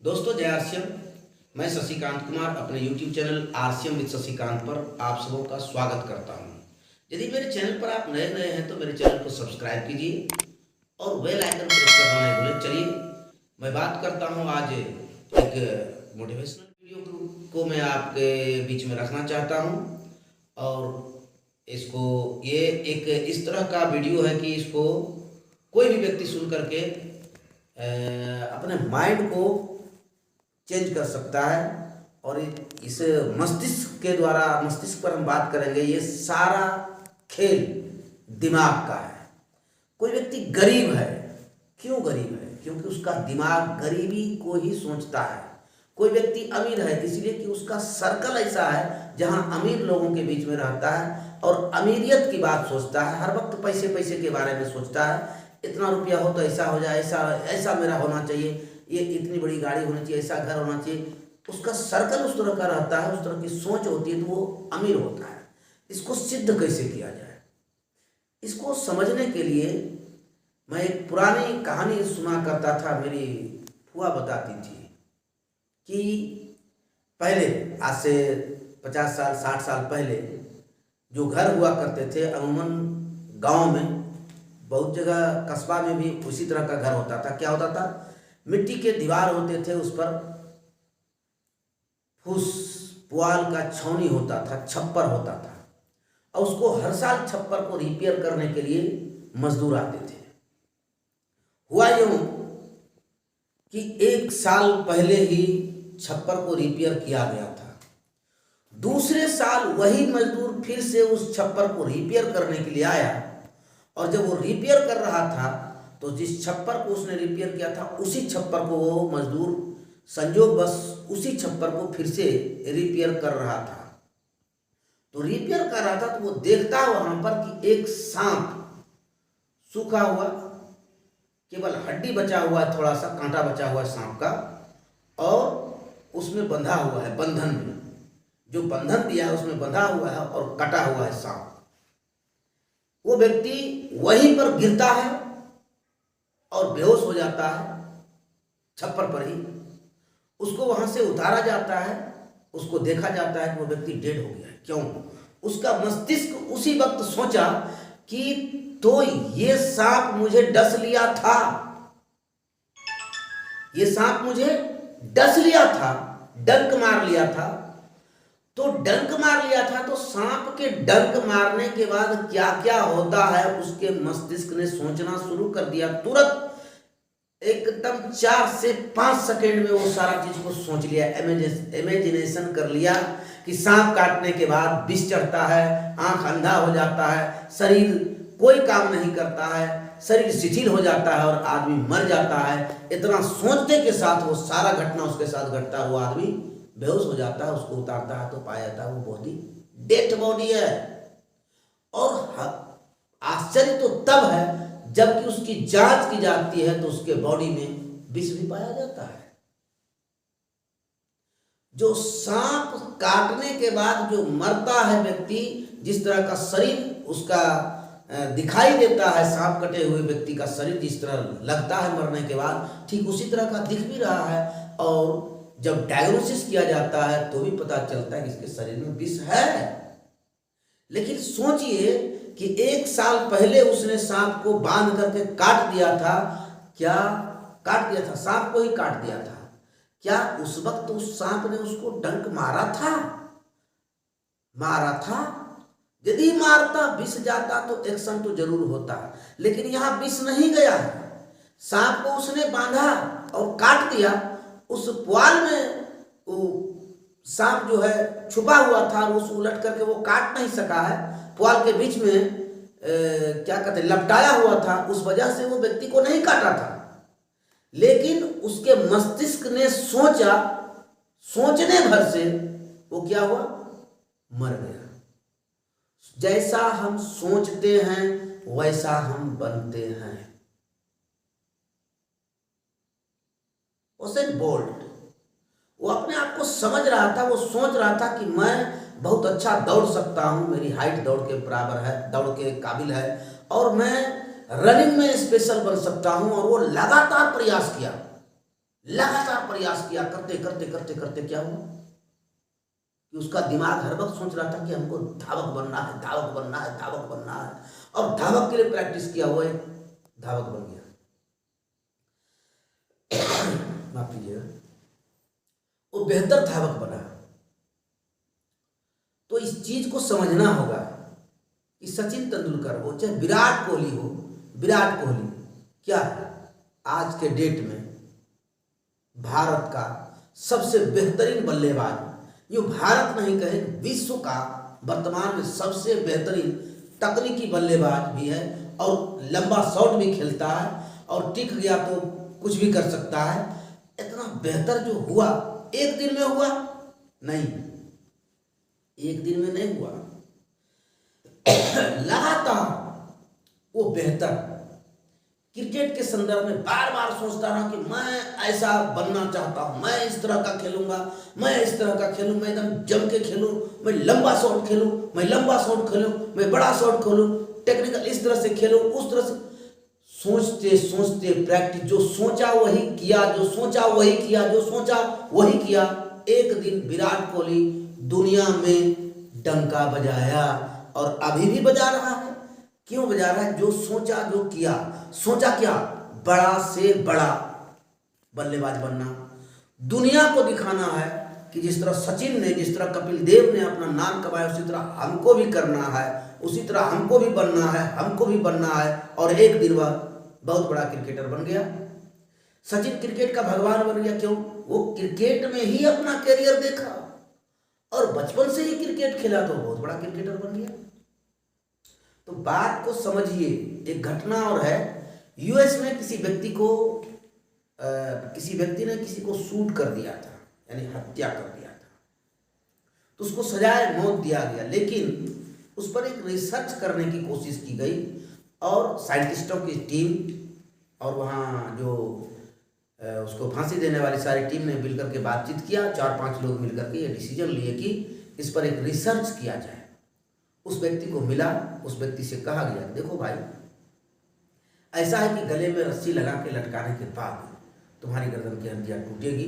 दोस्तों जय आरसीएम। मैं शशिकांत कुमार अपने YouTube channel RCM with Shashikant पर आप सबों का स्वागत करता हूं। यदि मेरे चैनल पर आप नए हैं तो मेरे चैनल को सब्सक्राइब कीजिए और बेल आइकन प्रेस करना नहीं भूलें। चलिए मैं बात करता हूं, आज एक मोटिवेशनल वीडियो को मैं आपके बीच में रखना चाहता हूं। और ये एक इस तरह का वीडियो है कि इसको कोई भी व्यक्ति सुन करके अपने माइंड को चेंज कर सकता है। और इस मस्तिष्क के द्वारा, मस्तिष्क पर हम बात करेंगे। ये सारा खेल दिमाग का है। कोई व्यक्ति गरीब है, क्यों गरीब है? क्योंकि उसका दिमाग गरीबी को ही सोचता है। कोई व्यक्ति अमीर है इसलिए कि उसका सर्कल ऐसा है जहां अमीर लोगों के बीच में रहता है और अमीरियत की बात सोचता है। हर वक्त पैसे पैसे के बारे में सोचता है। इतना रुपया हो तो ऐसा हो जाए, ऐसा मेरा होना चाहिए, ये इतनी बड़ी गाड़ी होनी चाहिए, ऐसा घर होना चाहिए। उसका सर्कल उस तरह का रहता है, उस तरह की सोच होती है, तो वो अमीर होता है। इसको सिद्ध कैसे किया जाए, इसको समझने के लिए मैं एक पुरानी कहानी सुना करता था। मेरी फुआ बताती थी कि पहले, आज से 50 साल 60 साल पहले जो घर हुआ करते थे, अमूमन गांव में, बहुत जगह कस्बा में भी उसी तरह का घर होता था। क्या होता था? मिट्टी के दीवार होते थे, उस पर फूस पुआल का छावनी होता था, छप्पर होता था। और उसको हर साल छप्पर को रिपेयर करने के लिए मजदूर आते थे। हुआ यूं कि एक साल पहले ही छप्पर को रिपेयर किया गया था। दूसरे साल वही मजदूर फिर से उस छप्पर को रिपेयर करने के लिए आया। और जब वो रिपेयर कर रहा था तो जिस छप्पर को उसने रिपेयर किया था, उसी छप्पर को वो मजदूर संजोग बस उसी छप्पर को फिर से रिपेयर कर रहा था। तो रिपेयर कर रहा था तो वो देखता वहां पर कि एक सांप सूखा हुआ, केवल हड्डी बचा हुआ है, थोड़ा सा कांटा बचा हुआ है सांप का, और उसमें बंधा हुआ है, बंधन में जो बंधन दिया है उसमें बंधा हुआ है और कटा हुआ है सांप। वो व्यक्ति वहीं पर गिरता है और बेहोश हो जाता है छप्पर पर ही। उसको वहां से उतारा जाता है, उसको देखा जाता है कि वो व्यक्ति डेड हो गया है। क्यों? उसका मस्तिष्क उसी वक्त सोचा कि तो ये सांप मुझे डस लिया था, ये सांप मुझे डस लिया था, डंक मार लिया था। तो डंक मार लिया था तो सांप के डंक मारने के बाद क्या क्या होता है, उसके मस्तिष्क ने सोचना शुरू कर दिया। तुरंत एकदम 4 से 5 सेकेंड में वो सारा चीज को सोच लिया, इमेजिनेशन कर लिया कि सांप काटने के बाद विष चढ़ता है, आंख अंधा हो जाता है, शरीर कोई काम नहीं करता है, शरीर शिथिल हो जाता है और आदमी मर जाता है। इतना सोचने के साथ वो सारा घटना उसके साथ घटता है। वो आदमी बेहोश हो जाता है। उसको उतारता है तो पाया जाता है वो बॉडी डेड बॉडी है। और आश्चर्य तो तब है जबकि उसकी जांच की जाती है तो उसके बॉडी में विष भी पाया जाता है। जो सांप काटने के बाद जो मरता है व्यक्ति, जिस तरह का शरीर उसका दिखाई देता है, सांप कटे हुए व्यक्ति का शरीर जिस तरह लगता है मरने के बाद, ठीक उसी तरह का दिख भी रहा है। और जब डायग्नोसिस किया जाता है तो भी पता चलता है कि इसके शरीर में विष है। लेकिन सोचिए कि 1 साल पहले उसने सांप को बांध करके काट दिया था। क्या काट दिया था? सांप को ही काट दिया था। क्या उस वक्त उस सांप ने उसको डंक मारा था? मारा था। यदि मारता, विष जाता तो एक्शन तो जरूर होता, लेकिन यहां विष नहीं गया है। सांप को उसने बांधा और काट दिया। उस पुआल में वो सांप जो है छुपा हुआ था, उस उलट करके वो काट नहीं सका है। पुआल के बीच में क्या कहते हैं, लपटाया हुआ था, उस वजह से वो व्यक्ति को नहीं काटा था। लेकिन उसके मस्तिष्क ने सोचा, सोचने भर से वो क्या हुआ? मर गया। जैसा हम सोचते हैं वैसा हम बनते हैं। उसेन बोल्ट वो अपने आप को समझ रहा था, वो सोच रहा था कि मैं बहुत अच्छा दौड़ सकता हूं, मेरी हाइट दौड़ के बराबर है, दौड़ के काबिल है, और मैं रनिंग में स्पेशल बन सकता हूं। और वो लगातार प्रयास किया, लगातार प्रयास किया, करते करते करते करते क्या हुआ कि उसका दिमाग हर वक्त सोच रहा था कि हमको धावक बनना है, धावक बनना है, धावक बनना है, और धावक के लिए प्रैक्टिस किया हुआ एक धावक बन गया। माफ कीजिएगा, वो बेहतर धावक बना। तो इस चीज को समझना होगा कि सचिन तेंदुलकर हो चाहे विराट कोहली हो, विराट कोहली क्या है आज के डेट में भारत का सबसे बेहतरीन बल्लेबाज, जो भारत नहीं कहे विश्व का वर्तमान में सबसे बेहतरीन तकनीकी बल्लेबाज भी है, और लंबा शॉट भी खेलता है, और टिक गया तो कुछ भी कर सकता है। इतना बेहतर जो हुआ, एक दिन में हुआ नहीं, एक दिन में नहीं हुआ, लगातार वो बेहतर क्रिकेट के संदर्भ में बार बार सोचता रहा कि मैं ऐसा बनना चाहता हूं, मैं इस तरह का खेलूंगा, मैं इस तरह का खेलूं, मैं एकदम जम के खेलूं, मैं लंबा शॉट खेलूं, मैं लंबा शॉट खेलूं, मैं बड़ा शॉट खेलूं, टेक्निकल इस तरह से खेलूं, उस तरह से सोचते सोचते प्रैक्टिस, जो सोचा वही किया, जो सोचा वही किया, जो सोचा वही किया। एक दिन विराट कोहली दुनिया में डंका बजाया, और अभी भी बजा रहा है। क्यों बजा रहा है? जो सोचा, जो किया। सोचा क्या? बड़ा से बड़ा बल्लेबाज बनना, दुनिया को दिखाना है कि जिस तरह सचिन ने, जिस तरह कपिल देव ने अपना नाम कमाया, उसी तरह हमको भी करना है, उसी तरह हमको भी बनना है, हमको भी बनना है। और एक दिन वह बहुत बड़ा क्रिकेटर बन गया। सचिन क्रिकेट का भगवान बन गया। क्यों? वो क्रिकेट में ही अपना करियर देखा, और बचपन से ही क्रिकेट खेला, तो बहुत बड़ा क्रिकेटर बन गया। तो बात को समझिए। एक घटना और है, यूएस में किसी व्यक्ति को किसी व्यक्ति ने किसी को शूट कर दिया था, यानी हत्या कर दिया था, तो उसको सजाए मौत दिया गया। लेकिन उस पर एक रिसर्च करने की कोशिश की गई, और साइंटिस्टों की टीम और वहाँ जो उसको फांसी देने वाली सारी टीम ने मिलकर के बातचीत किया। 4-5 लोग मिलकर के ये डिसीजन लिए कि इस पर एक रिसर्च किया जाए। उस व्यक्ति को मिला, उस व्यक्ति से कहा गया, देखो भाई, ऐसा है कि गले में रस्सी लगा के लटकाने के बाद तुम्हारी गर्दन की हड्डियाँ टूटेगी,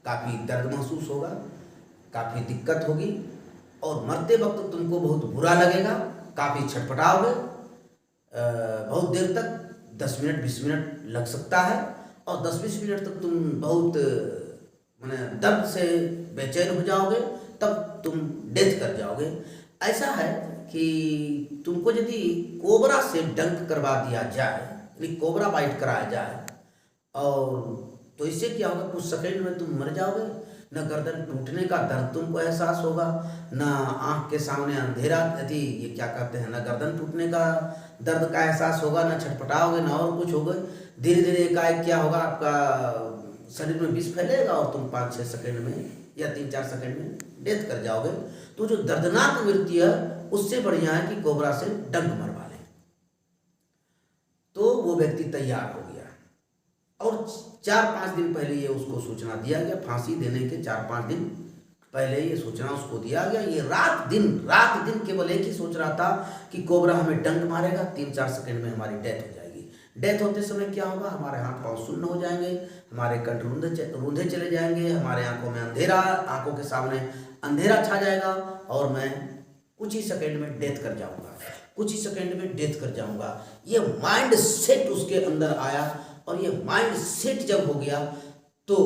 काफ़ी दर्द महसूस होगा, काफ़ी दिक्कत होगी, और मरते वक्त तुमको बहुत बुरा लगेगा, काफ़ी छटपटाओगे, बहुत देर तक 10 मिनट 20 मिनट लग सकता है, और 10-20 मिनट तक तुम बहुत माने दर्द से बेचैन हो जाओगे, तब तुम डेथ कर जाओगे। ऐसा है कि तुमको यदि कोबरा से डंक करवा दिया जाए, यानी कोबरा बाइट कराया जाए, और तो इससे क्या होगा, कुछ सेकंड में तुम मर जाओगे। न गर्दन टूटने का दर्द तुमको एहसास होगा, न आँख के सामने अंधेरा, यदि ये क्या कहते हैं, न गर्दन टूटने का दर्द का एहसास होगा, न छटपटाओगे, न और कुछ होगा। धीरे धीरे एकाएक क्या होगा, आपका शरीर में विष फैलेगा, और तुम 5-6 सेकंड में या 3-4 सेकंड में डेथ कर जाओगे। तो जो दर्दनाक मृत्यु है, उससे बढ़िया है कि कोबरा से डंक मरवा ले। तो वो व्यक्ति तैयार हो गया, और 4-5 दिन पहले ये उसको सूचना दिया गया, फांसी देने के 4-5 दिन पहले ये सूचना उसको दिया गया। ये रात दिन केवल एक ही सोच रहा था कि कोबरा हमें डंक मारेगा, 3-4 सेकंड में हमारी डेथ हो जाएगी। डेथ होते समय क्या होगा, हमारे हाथ पांव सुन्न हो जाएंगे, हमारे कंठ रूंधे चले जाएंगे, हमारे आंखों में अंधेरा, आंखों के सामने अंधेरा छा जाएगा, और मैं कुछ ही सेकंड में डेथ कर जाऊंगा, कुछ ही सेकंड में डेथ कर जाऊंगा। ये माइंड सेट उसके अंदर आया, और ये माइंड सेट जब हो गया, तो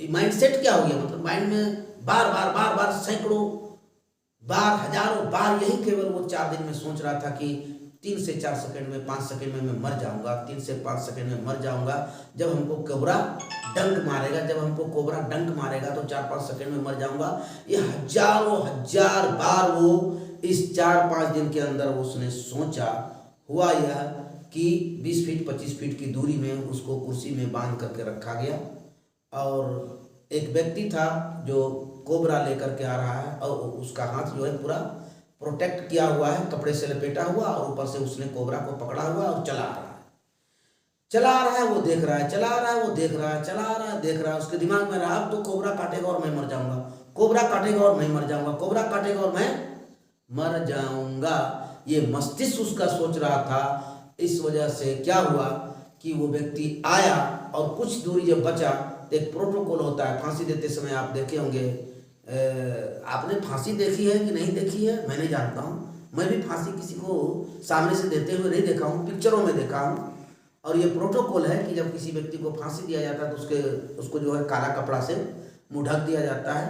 माइंड सेट क्या हो गया, मतलब माइंड में बार बार सैकड़ों बार, हजारों बार यही केवल वो 4 दिन में सोच रहा था कि 3 से 4 सेकंड में, 5 सेकंड में मैं मर जाऊंगा, 3 से 5 सेकंड में मर जाऊंगा। जब हमको कोबरा डंक मारेगा, जब हमको कोबरा डंक मारेगा तो 4-5 सेकंड में मर जाऊंगा। ये हजारों हजार बार वो इस 4-5 दिन के अंदर उसने सोचा। हुआ यह कि 20 फीट 25 फीट की दूरी में उसको कुर्सी में बांध करके रखा गया, और एक व्यक्ति था जो कोबरा लेकर के आ रहा है, और उसका हाथ जो है पूरा प्रोटेक्ट किया हुआ है, कपड़े से लपेटा हुआ, और ऊपर से उसने कोबरा को पकड़ा हुआ और चला आ रहा है, वो देख रहा है, चला आ रहा है, वो देख रहा है, चला आ रहा है, देख रहा है। उसके दिमाग में रहा, अब तो कोबरा काटेगा और मैं मर जाऊंगा, कोबरा काटेगा और मैं मर जाऊंगा, कोबरा काटेगा और मैं मर जाऊंगा। ये मस्तिष्क उसका सोच रहा था। इस वजह से क्या हुआ कि वो व्यक्ति आया, और कुछ दूरी जब बचा तो एक प्रोटोकॉल होता है। फांसी देते समय आप देखे होंगे, आपने फांसी देखी है कि नहीं देखी है मैं नहीं जानता हूँ, मैं भी फांसी किसी को सामने से देते हुए नहीं देखा हूँ, पिक्चरों में देखा हूँ। और ये प्रोटोकॉल है कि जब किसी व्यक्ति को फांसी दिया जाता है तो उसको जो है काला कपड़ा से मुँह ढक दिया जाता है,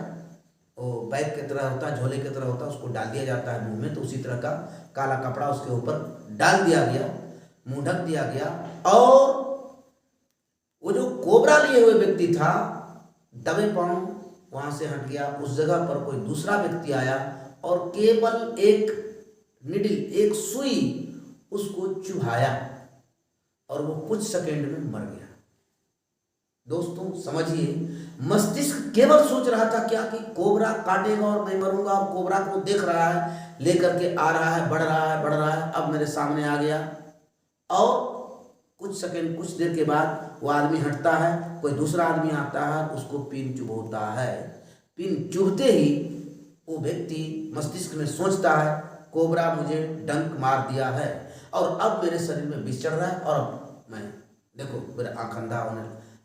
वो बैग की तरह होता है, झोले की तरह होता है, उसको डाल दिया जाता है मुंह में। तो उसी तरह का काला कपड़ा उसके ऊपर डाल दिया गया, मुंह ढक दिया गया। और वो जो कोबरा लिए हुए व्यक्ति था दबे पांव वहां से हट गया। उस जगह पर कोई दूसरा व्यक्ति आया और केवल एक निडल, एक सुई उसको चुभाया और वो कुछ सेकंड में मर गया। दोस्तों समझिए, मस्तिष्क केवल सोच रहा था क्या कि कोबरा काटेगा और मैं मरूंगा, और कोबरा को देख रहा है, लेकर के आ रहा है, बढ़ रहा है, बढ़ रहा है, अब मेरे सामने आ गया। और कुछ सेकंड, कुछ देर के बाद वो आदमी हटता है, कोई दूसरा आदमी आता है, उसको पिन चुभोता है। पिन चुभते ही वो व्यक्ति मस्तिष्क में सोचता है कोबरा मुझे डंक मार दिया है और अब मेरे शरीर में विष चढ़ रहा है, और अब मैं देखो मेरा आँख अंधा होने,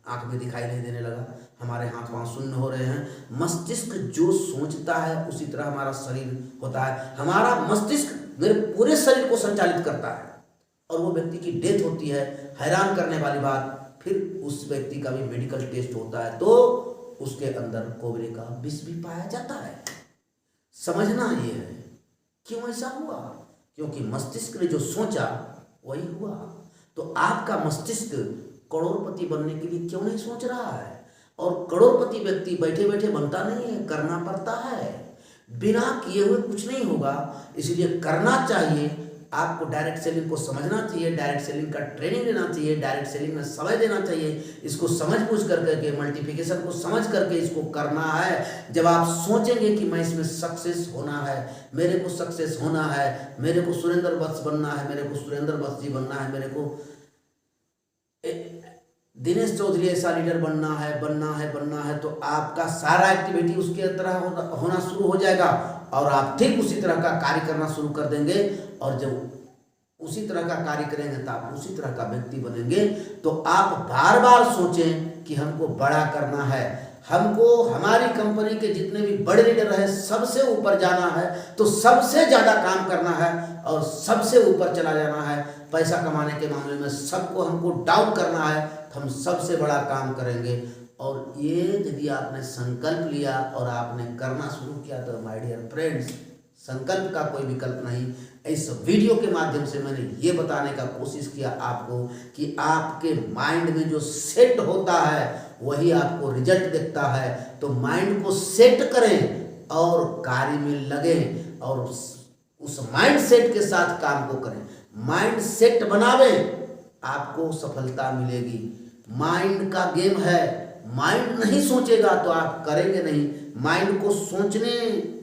आँख में दिखाई नहीं देने लगा, हमारे हाथ पांव शून्य हो रहे हैं। मस्तिष्क जो सोचता है उसी तरह हमारा शरीर होता है। हमारा मस्तिष्क मेरे पूरे शरीर को संचालित करता है और वो व्यक्ति की डेथ होती है। हैरान करने वाली बात, फिर उस व्यक्ति का भी मेडिकल टेस्ट होता है तो उसके अंदर कोबरे का विष भी पाया जाता है। समझना ये है क्यों ऐसा हुआ, क्योंकि मस्तिष्क ने जो सोचा वही हुआ। तो आपका मस्तिष्क करोड़पति बनने के लिए क्यों नहीं सोच रहा है? और करोड़पति व्यक्ति बैठे बैठे बनता नहीं है, करना पड़ता है। बिना किए हुए कुछ नहीं होगा, इसलिए करना चाहिए। आपको डायरेक्ट सेलिंग को समझना चाहिए, डायरेक्ट सेलिंग का ट्रेनिंग लेना चाहिए, डायरेक्ट सेलिंग में समय देना चाहिए, इसको समझ बूझ करके, मल्टीप्लिकेशन को समझ करके इसको करना है। जब आप सोचेंगे कि मैं इसमें सक्सेस होना है, मेरे को सक्सेस होना है, मेरे को सुरेंद्र वत्स बनना है, मेरे को सुरेंद्र वत्स जी बनना है, मेरे को दिनेश चौधरी ऐसा लीडर बनना है, तो आपका सारा एक्टिविटी उसके तरह होना शुरू हो जाएगा और आप ठीक उसी तरह का कार्य करना शुरू कर देंगे। और जब उसी तरह का कार्य करेंगे तो आप उसी तरह का व्यक्ति बनेंगे। तो आप बार बार सोचें कि हमको बड़ा करना है, हमको हमारी कंपनी के जितने भी बड़े लीडर हैं सबसे ऊपर जाना है, तो सबसे ज़्यादा काम करना है और सबसे ऊपर चला जाना है। पैसा कमाने के मामले में सबको हमको डाउन करना है, तो हम सबसे बड़ा काम करेंगे। और ये यदि आपने संकल्प लिया और आपने करना शुरू किया तो माय डियर फ्रेंड्स, संकल्प का कोई विकल्प नहीं। इस वीडियो के माध्यम से मैंने ये बताने का कोशिश किया आपको कि आपके माइंड में जो सेट होता है वही आपको रिजल्ट दिखता है। तो माइंड को सेट करें और कार्य में लगें और उस माइंड सेट के साथ काम को करें। माइंड सेट बनावें, आपको सफलता मिलेगी। माइंड का गेम है, माइंड नहीं सोचेगा तो आप करेंगे नहीं। माइंड को सोचने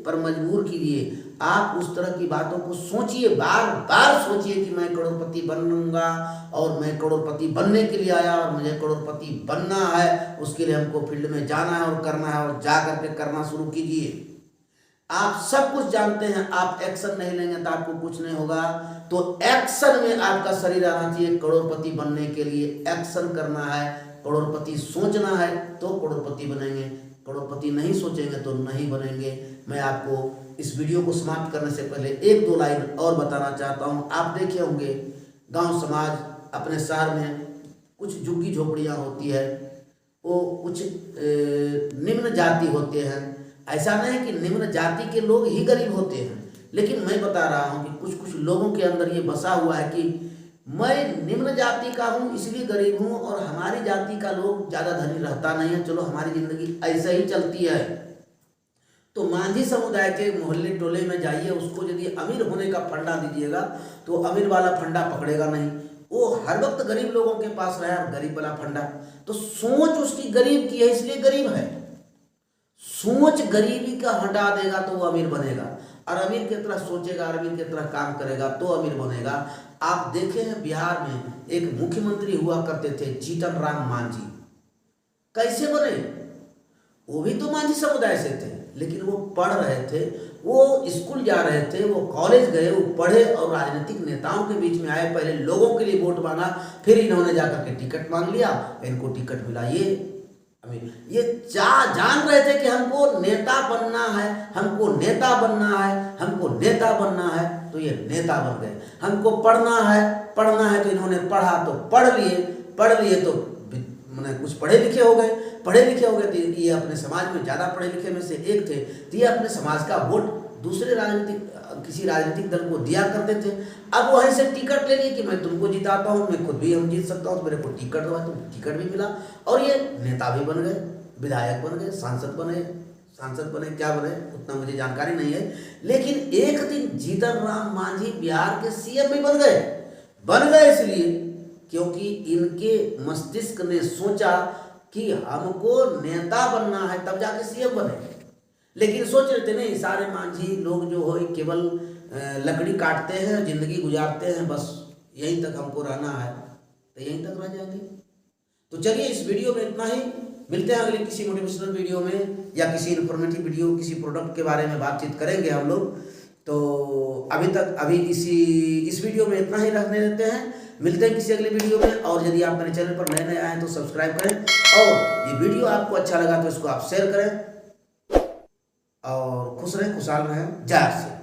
पर मजबूर कीजिए। आप उस तरह की बातों को सोचिए, बार बार सोचिए कि मैं करोड़पति बनूंगा और मैं करोड़पति बनने के लिए आया और मुझे करोड़पति बनना है, उसके लिए हमको फील्ड में जाना है और करना है, और जा करके करना शुरू कीजिए। आप सब कुछ जानते हैं, आप एक्शन नहीं लेंगे तो आपको कुछ नहीं होगा। तो एक्शन में आपका शरीर आना चाहिए। करोड़पति बनने के लिए एक्शन करना है, करोड़पति सोचना है तो करोड़पति बनेंगे, करोड़पति नहीं सोचेंगे तो नहीं बनेंगे। मैं आपको इस वीडियो को समाप्त करने से पहले एक दो लाइन और बताना चाहता हूँ। आप देखे होंगे गांव समाज, अपने शहर में कुछ झुग्गी झोपड़ियाँ होती है, वो कुछ निम्न जाति होते हैं। ऐसा नहीं कि निम्न जाति के लोग ही गरीब होते हैं, लेकिन मैं बता रहा हूँ कि कुछ कुछ लोगों के अंदर ये बसा हुआ है कि मैं निम्न जाति का हूँ इसलिए गरीब हूँ, और हमारी जाति का लोग ज़्यादा धनी रहता नहीं है, चलो हमारी ज़िंदगी ऐसे ही चलती है। तो मांझी समुदाय के मोहल्ले टोले में जाइए, उसको यदि अमीर होने का फंडा दीजिएगा तो अमीर वाला फंडा पकड़ेगा नहीं, वो हर वक्त गरीब लोगों के पास रहा है गरीब वाला फंडा। तो सोच उसकी गरीब की है इसलिए गरीब है। सोच गरीबी का हटा देगा तो वो अमीर बनेगा, और अमीर की तरह सोचेगा, अमीर की तरह काम करेगा तो अमीर बनेगा। आप देखे हैं बिहार में एक मुख्यमंत्री हुआ करते थे जीतन राम मांझी, कैसे बने? वो भी तो मांझी समुदाय से थे, लेकिन वो पढ़ रहे थे, वो स्कूल जा रहे थे, वो कॉलेज गए, वो पढ़े और राजनीतिक नेताओं के बीच में आए। पहले लोगों के लिए वोट मांगा, फिर इन्होंने जाकर के टिकट मांग लिया, इनको टिकट मिला। ये ये जान रहे थे कि हमको नेता बनना है, हमको नेता बनना है, हमको नेता बनना है, तो ये नेता बन गए। हमको पढ़ना है तो इन्होंने पढ़ा तो पढ़ लिए तो मैंने कुछ पढ़े लिखे हो गए तो ये अपने समाज में ज़्यादा पढ़े लिखे में से एक थे, तो ये अपने समाज का वोट दूसरे किसी राजनीतिक दल को दिया करते थे। अब वहीं से टिकट ले लिए कि मैं तुमको जिताता हूँ, मैं खुद भी हम जीत सकता हूँ, तो मेरे को टिकट दो, तो टिकट भी मिला और ये नेता भी बन गए, विधायक बन गए, सांसद बने, क्या बने उतना मुझे जानकारी नहीं है। लेकिन एक दिन जीतन राम मांझी बिहार के सीएम भी बन गए इसलिए क्योंकि इनके मस्तिष्क ने सोचा कि हमको नेता बनना है, तब जाके सीएम बने। लेकिन सोच रहे थे नहीं, सारे मांझी लोग जो हो केवल लकड़ी काटते हैं, जिंदगी गुजारते हैं, बस यहीं तक हमको रहना है, तो यहीं तक रह जाएंगे। तो चलिए इस वीडियो में इतना ही, मिलते हैं अगले किसी मोटिवेशनल वीडियो में या किसी इन्फॉर्मेटिव वीडियो, किसी प्रोडक्ट के बारे में बातचीत करेंगे हम लोग। तो अभी इस वीडियो में इतना ही रखने देते हैं, मिलते हैं किसी अगले वीडियो में। और यदि आप मेरे चैनल पर नए आए हैं तो सब्सक्राइब करें, और ये वीडियो आपको अच्छा लगा तो इसको आप शेयर करें, और खुश रहें, खुशहाल रहें। जय श्री राम।